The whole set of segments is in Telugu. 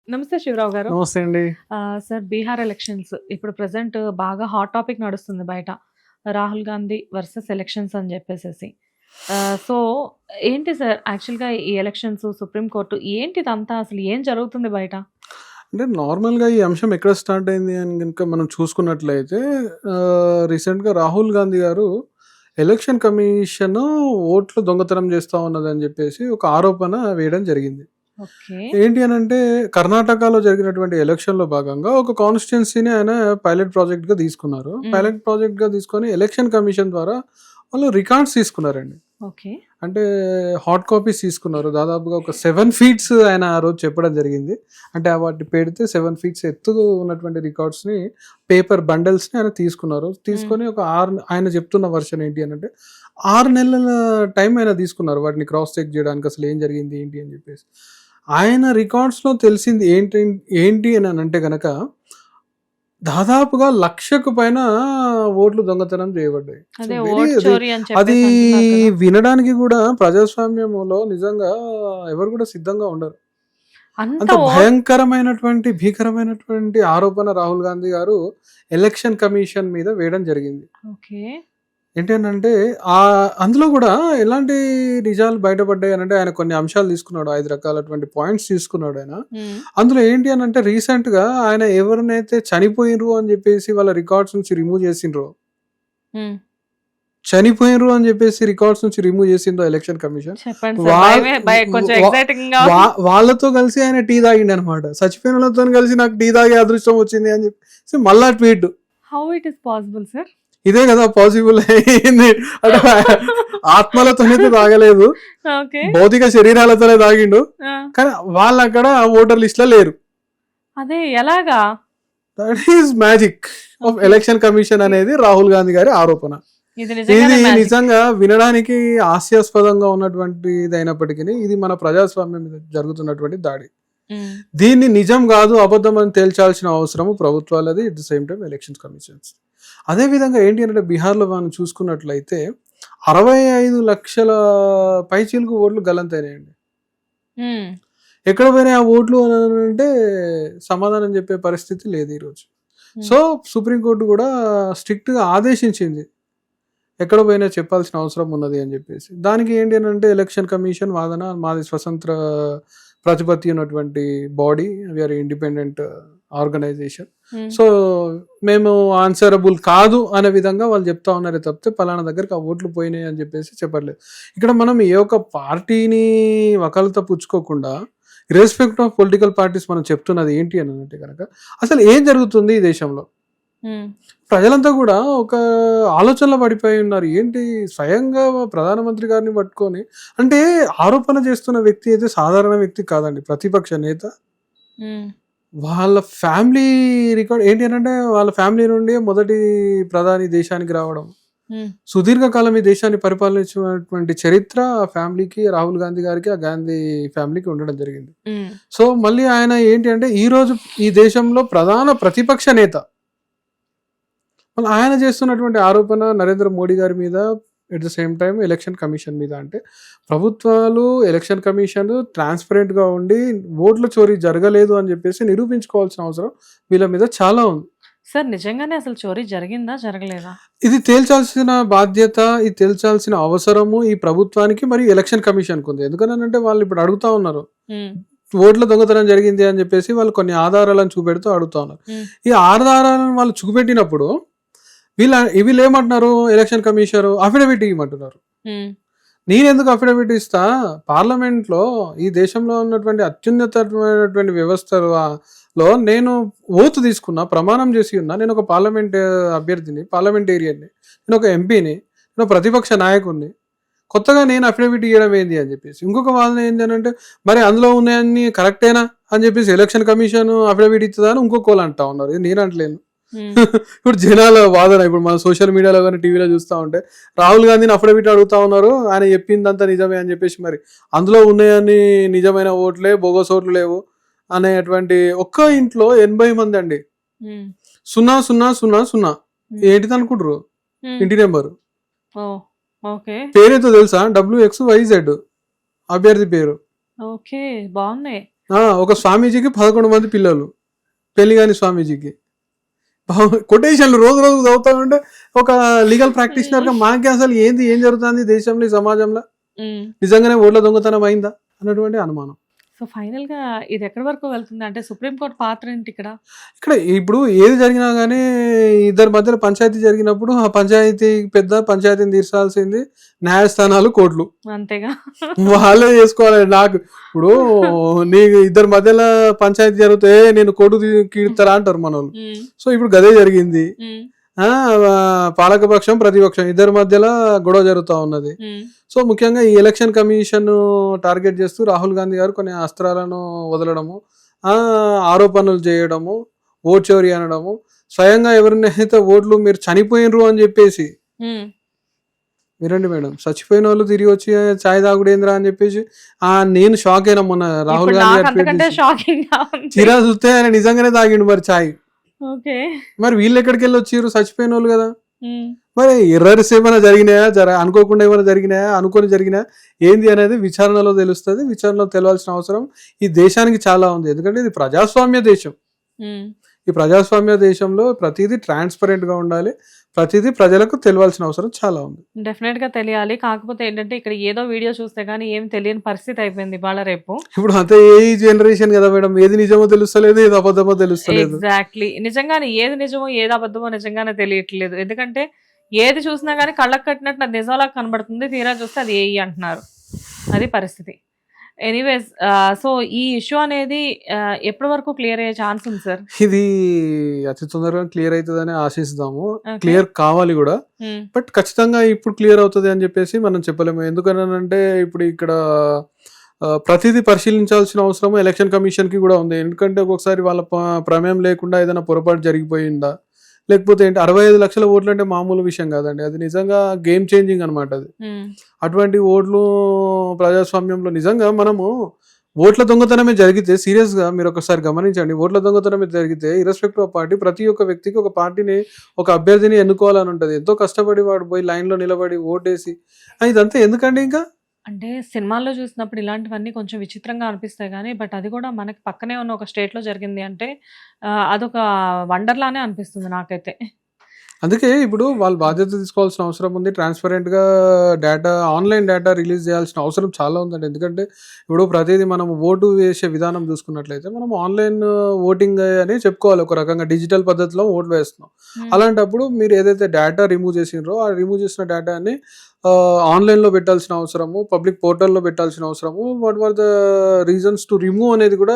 నమస్తే శివరావు గారు. నమస్తే అండి. సార్ బీహార్ ఎలక్షన్స్ ఇప్పుడు ప్రెజెంట్ బాగా హాట్ టాపిక్ నడుస్తుంది బయట. రాహుల్ గాంధీ వర్సెస్ ఎలక్షన్స్ అని జెప్పేసేసి. సో ఏంటి సార్ యాక్చువల్‌గా ఈ ఎలక్షన్స్, సుప్రీం కోర్ట్ ఏంటిదంతా అసలు ఏం జరుగుతుంది బయట? అంటే నార్మల్‌గా ఈ అంశం ఎక్కడ స్టార్ట్ అయింది అని గనుక మనం చూసుకున్నట్లయితే రీసెంట్‌గా రాహుల్ గాంధీ గారు ఎలక్షన్ కమిషన్ ఓట్లు దొంగతనం చేస్తా ఉన్నదని చెప్పేసి ఒక ఆరోపణ వేయడం జరిగింది. ఓకే. ఏంటి అనంటే కర్ణాటకలో జరిగినటువంటి ఎలక్షన్‌లో భాగంగా ఒక కాన్స్టిట్యుయెన్సీని ఆయన పైలట్ ప్రాజెక్ట్‌గా తీసుకున్నారు. హ్మ్. పైలట్ ప్రాజెక్ట్‌గా తీసుకొని ఎలక్షన్ కమిషన్ ద్వారా వాళ్ళు రికార్డ్స్ తీసుకున్నారండి. ఓకే. అంటే హాట్ కాపీస్ తీసుకున్నారు. దాదాపుగా ఒక 7 ఫీట్స్ ఆయన ఆ రోజు చెప్పడం జరిగింది. అంటే వాటిని పెడితే 7 ఫీట్స్ ఎత్తు ఉన్నటువంటి రికార్డ్స్‌ని పేపర్ బండిల్స్‌ని ఆయన తీసుకున్నారు. హ్మ్. తీసుకొని ఒక ఆయన చెప్తున్న వర్షన్ ఏంటి అనంటే 6 నెలల టైం ఆయన తీసుకున్నారు. వాటిని క్రాస్ చెక్ చేయడానికి అసలు ఏం జరిగింది ఏంటి అని చెప్పేసి. ఆయన రికార్డ్స్‌లో తెలిసింది ఏంటి అని అంటే గనక దాదాపుగా 1,00,000కు పైన ఓట్లు దొంగతనం చేయబడ్డాయి. సో, అదే వెరీ ఓట్ అది చోరీ అని అది చెప్పేసి అంటున్నారు కదా! వినడానికి కూడా ప్రజాస్వామ్యంలో నిజంగా ఎవరు కూడా సిద్ధంగా ఉండరు. అంత అంత భీకరమైనటువంటి ఆరోపణ రాహుల్ గాంధీ గారు ఎలక్షన్ కమిషన్ మీద వేయడం జరిగింది. ఓకే. ఏంటంటే అందులో కూడా ఎలాంటి నిజాలు బయటపడ్డాయి అనంటే ఆయన కొన్ని అంశాలు తీసుకున్నాడు. 5 రకాలటువంటి పాయింట్స్ తీసుకున్నాడు ఆయన. హ్మ్. అందులో ఏంటి అనంటే రీసెంట్‌గా ఆయన ఎవరినైతే చనిపోయినరు అని చెప్పేసి వాళ్ళ రికార్డ్స్ నుంచి రిమూవ్ చేసిండ్రో, హ్మ్. చనిపోయినరు అని చెప్పేసి రికార్డ్స్ నుంచి రిమూవ్ చేసిండ్రో ఎలక్షన్ కమిషన్. చెప్పండి సార్. వాళ్ళ కొంచెం వా ఎక్సైటింగ్‌గా ఉంది. వాళ్ళతో కలిసి ఆయన టీ తాగిండనమాట. చచ్చిపోయిన వాళ్ళతో కలిసి నాకు టీ తాగే అదృష్టం వచ్చింది అని చెప్పేసి మళ్ళా tweet. How it is possible sir? ఇదే కదా పాసిబుల్ అయింది. అంటే ఆత్మలతోనైతే తాగలేదు, ఓకే. భౌతిక శరీరాలతోనే తాగిండు. ఆ! కానీ వాళ్ళు అక్కడ ఓటర్ లిస్ట్ లో లేరు. అదే ఎలాగా? That is magic of okay. Election commission అనేది రాహుల్ గాంధీ గారి ఆరోపణ. ఇది ఇది నిజంగానే మ్యాజిక్. నిజంగా వినడానికి హాస్యాస్పదంగా ఉన్నటువంటిది అయినప్పటికీ ఇది మన ప్రజాస్వామ్యం మీద జరుగుతున్నటువంటి దాడి. హ్మ్. దీన్ని నిజం కాదు అబద్ధం అని తేల్చాల్సిన అవసరము ప్రభుత్వాలది, at the same time election commissions. అదే విధంగా ఏంటి అంటే బీహార్లో మనం చూసుకున్నట్లయితే 65 లక్షల పైచీలకు ఓట్లు గల్లంతైనాయండి. హ్మ్. ఎక్కడ పోయినాయి ఆ ఓట్లు అని అంటే సమాధానం చెప్పే పరిస్థితి లేదు ఈరోజు. హ్మ్. సో సుప్రీంకోర్టు కూడా స్ట్రిక్ట్గా ఆదేశించింది ఎక్కడ పోయినా చెప్పాల్సిన అవసరం ఉన్నది అని చెప్పేసి. దానికి ఏంటి అని అంటే ఎలక్షన్ కమిషన్ వాదన, మాది స్వతంత్ర ప్రతిపత్తి ఉన్నటువంటి బాడీ, వీఆర్ ఇండిపెండెంట్ ఆర్గనైజేషన్. హ్మ్. సో మేము ఆన్సరబుల్ కాదు అనే విధంగా వాళ్ళు చెప్తా ఉన్నారే తప్పితే పలానా దగ్గరికి ఆ ఓట్లు పోయినాయి అని చెప్పేసి చెప్పట్లేదు. ఇక్కడ మనం ఏ ఒక్క పార్టీని వకాలత పుచ్చుకోకుండా రెస్పెక్ట్ ఆఫ్ పొలిటికల్ పార్టీస్ మనం చెప్తున్నది ఏంటి అని అంటే కనుక అసలు ఏం జరుగుతుంది ఈ దేశంలో. హ్మ్. ప్రజలంతా కూడా ఒక ఆలోచనలో పడిపోయి ఉన్నారు. ఏంటి స్వయంగా ప్రధానమంత్రి గారిని పట్టుకొని, అంటే ఆరోపణ చేస్తున్న వ్యక్తి అయితే సాధారణ వ్యక్తి కాదండి, ప్రతిపక్ష నేత. హ్మ్. వాళ్ళ ఫ్యామిలీ రికార్డ్ ఏంటి అంటే వాళ్ళ ఫ్యామిలీ నుండి మొదటి ప్రధాని దేశానికి రావడం, హ్మ్. సుదీర్ఘకాలం ఈ దేశాన్ని పరిపాలించినటువంటి చరిత్ర ఆ ఫ్యామిలీకి, రాహుల్ గాంధీ గారికి, ఆ గాంధీ ఫ్యామిలీకి ఉండడం జరిగింది. హ్మ్. సో మళ్ళీ ఆయన ఏంటి అంటే ఈ రోజు ఈ దేశంలో ప్రధాన ప్రతిపక్ష నేత. మళ్ళీ ఆయన చేస్తున్నటువంటి ఆరోపణ నరేంద్ర మోడీ గారి మీద, at the same time election commission మీద. అంటే ప్రభుత్వాలు, ఎలక్షన్ కమిషన్ ట్రాన్స్పరెంట్గా ఉండి ఓట్ల చోరీ జరగలేదు అని చెప్పేసి నిరూపించుకోవాల్సిన అవసరం వీళ్ళ మీద చాలా ఉంది. సార్ నిజంగానే అసలు చోరీ జరిగిందా? జరగలేదా? ఇది తేల్చాల్సిన బాధ్యత, ఇది తేల్చాల్సిన అవసరము ఈ ప్రభుత్వానికి మరియు ఎలక్షన్ కమిషన్కి ఉంది. ఎందుకనంటే వాళ్ళు ఇప్పుడు అడుగుతా ఉన్నారు, హ్మ్. ఓట్ల దొంగతనం జరిగింది అని చెప్పేసి వాళ్ళు కొన్ని ఆధారాలను చూపెడుతూ అడుగుతా ఉన్నారు. హ్మ్. ఈ ఆధారాలను వాళ్ళు చూపెట్టినప్పుడు వీళ్ళు ఏమంటున్నారు, ఎలక్షన్ కమిషనర్ అఫిడవిట్ ఇవ్వమంటున్నారు. హ్మ్. నేనెందుకు అఫిడవిట్ ఇస్తా? పార్లమెంట్లో ఈ దేశంలో ఉన్నటువంటి అత్యున్నతమైనటువంటి వ్యవస్థలో నేను ఓతు తీసుకున్నా, ప్రమాణం చేసి ఉన్నా. నేను ఒక పార్లమెంట్ అభ్యర్థిని, పార్లమెంటేరియన్ని, నేను ఒక ఎంపీని, నేను ప్రతిపక్ష నాయకుడిని. కొత్తగా నేను అఫిడవిట్ ఇవ్వడం ఏంది అని చెప్పేసి. ఇంకొక వాదన ఏంటి అని అంటే మరి అందులో ఉన్నాయన్నీ కరెక్టేనా అని చెప్పేసి ఎలక్షన్ కమిషన్ అఫిడవిట్ ఇస్తుందా అని ఇంకొకళ్ళు అంటా ఉన్నారు. ఇది నేను అంటలేను. హ్మ్. ఇప్పుడు జనాల వాదన, ఇప్పుడు మన సోషల్ మీడియాలో కానీ టీవీలో చూస్తూ ఉంటే రాహుల్ గాంధీని అఫిడవిట్ అడుగుతా ఉన్నారు, ఆయన చెప్పిందంతా నిజమే అని చెప్పేసి. మరి అందులో ఉన్నాయని నిజమైన ఓట్లే, బోగస్ ఓట్లు లేవు అనేటువంటి ఒక్క ఇంట్లో 80 మంది అండి. హ్మ్. 0000 హ్మ్. ఏంటిది అనుకుంటారు హ్మ్. ఇంటి నెంబరు. ఓహ్! ఓకే. పేరేంతో తెలుసా? WXYZ అభ్యర్థి పేరు. ఓకే. బావున్నాయి. ఒక స్వామీజీకి 11 మంది పిల్లలు, పెళ్లి కాని స్వామీజీకి. కొటేషన్లు రోజు రోజు చదువుతా ఉంటే ఒక లీగల్ ప్రాక్టీషనర్ గా మనకి అసలు ఏం జరుగుతుంది దేశంలో, ఈ సమాజంలో, నిజంగానే ఓట్ల దొంగతనం అయిందా అన్నటువంటి అనుమానం. సో ఫైనల్ గా ఇది ఎక్కడి వరకు వెళ్తుంది అంటే సుప్రీంకోర్టు పాత్ర ఏంటి ఇక్కడ? ఇప్పుడు ఏది జరిగినా కానీ ఇద్దరి మధ్యలో పంచాయతీ జరిగినప్పుడు ఆ పంచాయతీ పెద్ద పంచాయతీని తీర్చాల్సింది న్యాయస్థానాలు, కోర్టులు. అంతేగా, వాళ్ళే చేసుకోవాలి. నాకు ఇప్పుడు నీకు ఇద్దరి మధ్యలో పంచాయతీ జరిగితే నేను కోర్టు కీర్తారా అంటారు మన వాళ్ళు. సో ఇప్పుడు గదే జరిగింది. పాలకపక్షం ప్రతిపక్షం ఇద్దరి మధ్యలో గొడవ జరుగుతూ ఉన్నది. సో ముఖ్యంగా ఈ ఎలక్షన్ కమిషన్ టార్గెట్ చేస్తూ రాహుల్ గాంధీ గారు కొన్ని అస్త్రాలను వదలడము, ఆరోపణలు చేయడము, ఓట్ చోరీ అనడము, స్వయంగా ఎవరినైతే ఓట్లు మీరు చనిపోయినరు అని చెప్పేసి, మీరండి మేడం చచ్చిపోయిన వాళ్ళు తిరిగి వచ్చి ఛాయ్ తాగుడేంద్రా అని చెప్పేసి నేను షాక్ అయినా మొన్న రాహుల్ గాంధీ గారు చీరా చూస్తే ఆయన నిజంగానే తాగిండు మరి ఛాయ్. మరి వీళ్ళు ఎక్కడికి వెళ్ళి వచ్చారు, చచ్చిపోయిన వాళ్ళు కదా. మరి ఎర్రర్స్ ఏమైనా జరిగినాయా, అనుకోకుండా ఏమైనా జరిగినాయా, అనుకోని జరిగినాయా ఏంది అనేది విచారణలో తెలుస్తుంది. విచారణలో తెలవాల్సిన అవసరం ఈ దేశానికి చాలా ఉంది. ఎందుకంటే ఇది ప్రజాస్వామ్య దేశం. ఈ ప్రజాస్వామ్య దేశంలో ప్రతిదీ ట్రాన్స్పరెంట్ గా ఉండాలి, ప్రతిదీ ప్రజలకు తెలియాల్సిన అవసరం చాలా ఉంది. డెఫినెట్ గా తెలియాలి. కాకపోతే ఏంటంటే ఇక్కడ ఏదో వీడియో చూస్తే గానీ ఏం తెలియని పరిస్థితి అయిపోయింది ఇవాళ రేపు. ఇప్పుడు అంతే ఏ జనరేషన్ కదా మేడం, ఏది నిజమో తెలుస్తలేదు, ఏది అబద్ధమో తెలుస్తలేదు. ఎగ్జాక్ట్లీ, నిజంగానే ఏది నిజమో ఏది అబద్ధమో నిజంగానే తెలియట్లేదు. ఎందుకంటే ఏది చూసినా గానీ కళ్ళకు కట్టినట్టు అది నిజంలా కనబడుతుంది, తీరా చూస్తే అది ఏఈ అంటున్నారు. అది పరిస్థితి. ఎనీవేస్, సో ఈ ఇష్యూ అనేది ఎప్పటి వరకు క్లియర్ అయ్యే ఛాన్స్ ఉంది సార్? ఇది అతి తొందరగా క్లియర్ అవుతుందని ఆశిస్తాము. క్లియర్ కావాలి కూడా, బట్ ఖచ్చితంగా ఇప్పుడు క్లియర్ అవుతుంది అని చెప్పేసి మనం చెప్పలేము. ఎందుకనంటే ఇప్పుడు ఇక్కడ ప్రతిదీ పరిశీలించాల్సిన అవసరం ఎలక్షన్ కమిషన్ కి కూడా ఉంది. ఎందుకంటే ఒక్కొక్కసారి వాళ్ళ ప్రమేయం లేకుండా ఏదైనా పొరపాటు జరిగిపోయిందా, లేకపోతే ఏంటి 65 లక్షల ఓట్లు అంటే మామూలు విషయం కాదండి. అది నిజంగా గేమ్ చేంజింగ్ అనమాట. అది అటువంటి ఓట్లు ప్రజాస్వామ్యంలో నిజంగా మనము ఓట్ల దొంగతనమే జరిగితే, సీరియస్ గా మీరు ఒకసారి గమనించండి, ఓట్ల దొంగతనమే జరిగితే ఇర్రెస్పెక్టివ్ ఆఫ్ పార్టీ ప్రతి ఒక్క వ్యక్తికి ఒక పార్టీని, ఒక అభ్యర్థిని ఎన్నుకోవాలని ఉంటుంది. ఎంతో కష్టపడి వాడు పోయి లైన్ లో నిలబడి ఓటేసి, ఇదంతా ఎందుకండి? ఇంకా అంటే సినిమాల్లో చూసినప్పుడు ఇలాంటివన్నీ కొంచెం విచిత్రంగా అనిపిస్తాయి కానీ, బట్ అది కూడా మనకి పక్కనే ఉన్న ఒక స్టేట్లో జరిగింది అంటే అదొక వండర్లానే అనిపిస్తుంది నాకైతే. అందుకే ఇప్పుడు వాళ్ళు బాధ్యత తీసుకోవాల్సిన అవసరం ఉంది. ట్రాన్స్పరెంట్ గా డేటా, ఆన్లైన్ డేటా రిలీజ్ చేయాల్సిన అవసరం చాలా ఉందండి. ఎందుకంటే ఇప్పుడు ప్రతిదీ మనం ఓటు వేసే విధానం చూసుకున్నట్లయితే మనం ఆన్లైన్ ఓటింగ్ అని చెప్పుకోవాలి. ఒక రకంగా డిజిటల్ పద్ధతిలో ఓట్లు వేస్తున్నాం. అలాంటప్పుడు మీరు ఏదైతే డేటా రిమూవ్ చేసినారో ఆ రిమూవ్ చేసిన డేటాని ఆన్లైన్ లో పెట్టాల్సిన అవసరము, పబ్లిక్ పోర్టల్లో పెట్టాల్సిన అవసరము, what were the reasons to remove అనేది కూడా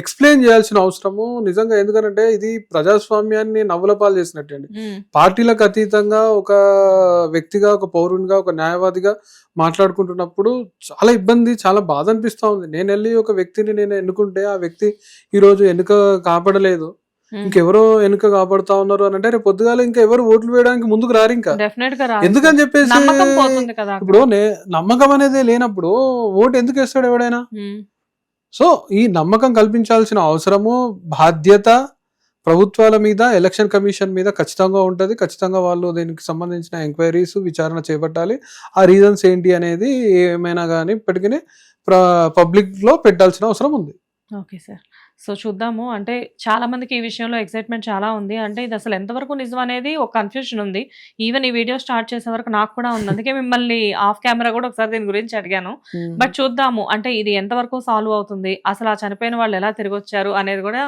ఎక్స్ప్లెయిన్ చేయాల్సిన అవసరము నిజంగా. ఎందుకంటే ఇది ప్రజాస్వామ్యాన్ని నవ్వులపాలు చేసినట్టు అండి. పార్టీలకు అతీతంగా ఒక వ్యక్తిగా, ఒక పౌరునిగా, ఒక న్యాయవాదిగా మాట్లాడుకుంటున్నప్పుడు చాలా ఇబ్బంది, చాలా బాధ అనిపిస్తా ఉంది. నేను వెళ్ళి ఒక వ్యక్తిని నేను ఎన్నుకుంటే ఆ వ్యక్తి ఈరోజు ఎన్నిక కాపాడలేదు, ఇంకెవరో వెనుక కాపాడుతా ఉన్నారు అని అంటే రేపు పొద్దుగాల ఇంకా ఎవరు ఓట్లు వేయడానికి ముందుకు రారు. ఇంకా ఎందుకని చెప్పేసి ఇప్పుడు నమ్మకం అనేది లేనప్పుడు ఓటు ఎందుకు వేస్తాడు ఎవడైనా? సో ఈ నమ్మకం కల్పించాల్సిన అవసరము, బాధ్యత ప్రభుత్వాల మీద, ఎలక్షన్ కమిషన్ మీద ఖచ్చితంగా ఉంటుంది. ఖచ్చితంగా వాళ్ళు దీనికి సంబంధించిన ఎంక్వైరీస్, విచారణ చేపట్టాలి. ఆ రీజన్స్ ఏంటి అనేది ఏమైనా కానీ ఇప్పటికీ పబ్లిక్ లో పెట్టాల్సిన అవసరం ఉంది. ఓకే సార్, సో చూద్దాము. అంటే చాలా మందికి ఈ విషయంలో ఎక్సైట్మెంట్ చాలా ఉంది. అంటే ఇది అసలు ఎంతవరకు నిజం అనేది ఒక కన్ఫ్యూజన్ ఉంది. ఈవెన్ ఈ వీడియో స్టార్ట్ చేసే వరకు నాకు కూడా ఉంది. అందుకే మిమ్మల్ని ఆఫ్ కెమెరా కూడా ఒకసారి దీని గురించి అడిగాను. బట్ చూద్దాము, అంటే ఇది ఎంతవరకు సాల్వ్ అవుతుంది, అసలు ఆ చనిపోయిన వాళ్ళు ఎలా తిరిగి వచ్చారు అనేది కూడా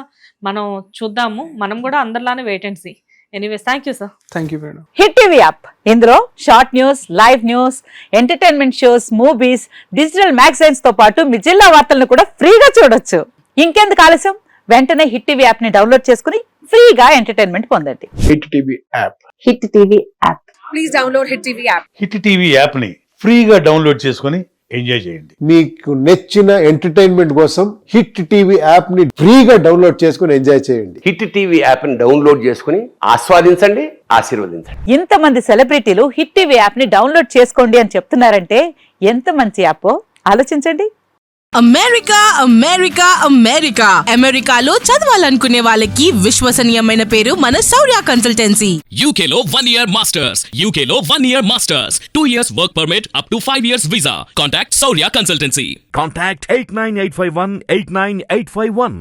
మనం చూద్దాము. మనం కూడా అందరిలానే wait and see. Anyways, thank you sir. Thank you madam. Hit TV app, ఇందులో short news, live news, entertainment shows, movies, digital magazines తో పాటు మీ జిల్లా వార్తలను కూడా ఫ్రీగా చూడొచ్చు. ఇంకెందుకు ఆలస్యం, వెంటనే హిట్ టీవీ యాప్ ని డౌన్లోడ్ చేసుకుని ఫ్రీగా ఎంటర్టైన్మెంట్ పొందండి. Hit TV app, hit TV app, please download hit TV app. Hit TV app ని ఫ్రీగా డౌన్లోడ్ చేసుకుని ఎంజాయ్ చేయండి. మీకు నచ్చిన ఎంటర్టైన్మెంట్ కోసం హిట్ టీవీ యాప్ ని ఫ్రీగా డౌన్లోడ్ చేసుకుని ఎంజాయ్ చేయండి. హిట్ టీవీ యాప్ ని డౌన్లోడ్ చేసుకుని ఆస్వాదించండి, ఆశీర్వదించండి. ఇంతమంది సెలబ్రిటీలు హిట్ టీవీ యాప్ ని డౌన్లోడ్ చేసుకోండి అని చెప్తున్నారంటే ఎంత మంచి యాప్ ఆలోచించండి. అమెరికా అమెరికా అమెరికా అమెరికాలో చదవాలనుకునే వాళ్ళకి విశ్వసనీయమైన పేరు మన శౌర్య కన్సల్టెన్సీ. UK లో 1 year masters. UK లో 1 year masters. 2 years work permit up to 5 years visa. Contact Saurya Consultancy. Contact 89851 89851.